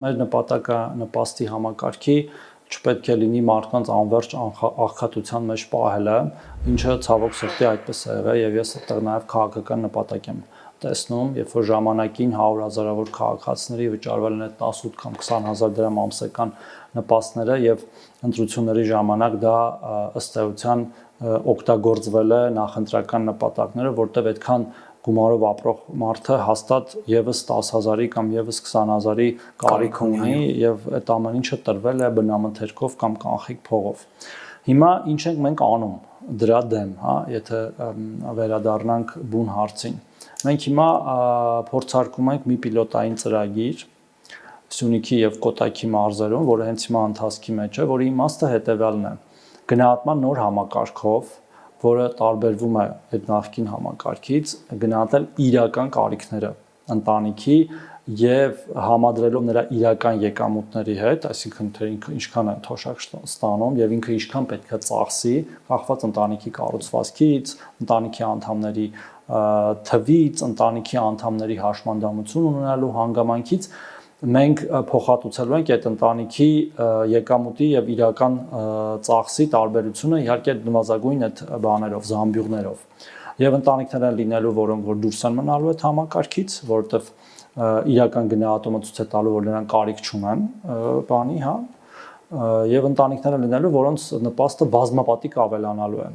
Մեր նպատակը նպաստի համակարգի չպետք է լինի մարդկանց անվերջ աղքատության մեջ պահելը, ինչը ցավոք սրտի այդպես է եղել եւ ես այդտեղ նաեւ քաղաքական նպատակ եմ տեսնում, երբ որ ժամանակին 100,000-ավոր քաղաքացիների վճարվել են այդ 18 կամ 20,000 դրամ ամսական նպաստները եւ ընտրությունների ժամանակ դա ըստ էության օգտագործվել է նախընտրական նպատակները, որտեղ այդքան գումարով ապրող մարդը հաստատ եւս 10,000-ի կամ եւս 20,000-ի կարիք ունի եւ այդ ամեն ինչը տրվել է բնամթերքով կամ կանխիկ փողով։ Հիմա ինչ ենք մենք անում դրա դեմ, հա, եթե վերադառնանք բուն հարցին։ Մենք հիմա փորձարկում ենք մի պիլոտային ծրագիր Սյունիքի եւ Կոտայքի մարզերում, որը հենց հիմա ընթացքի մեջ է, որի իմաստը հետեւյալն է. գնահատման նոր համակարգով, որը տարբերվում է այդ նախկին համակարգից, գնահատել իրական կարիքները ընտանիքի եւ համադրելով նրա իրական եկամուտների հետ, այսինքն թե ինքը ինչքան է թոշակ ստանում եւ ինքը ինչքան պետք է ծախսի, կախված ընտանիքի կառուցվածքից, ընտանիքի անդամների թվից, ընտանիքի անդամների հաշմանդամություն ունենալու հանգամանքից, մենք փոխհատուցելու ենք այդ ընտանիքի եկամուտի եւ իրական ծախսի տարբերությունը, իհարկե նվազագույն այդ բաներով, զամբյուղներով։ Եվ ընտանիքներ են լինելու, որոնք որ դուրս են մնալու այդ համակարգից, որովհետեւ իրական գնահատումը ցույց է տալու, որ նրանք կարիք չունեն բանի, հա, եւ ընտանիքներ են լինելու, որոնց նպաստը բազմապատիկ ավելանալու է։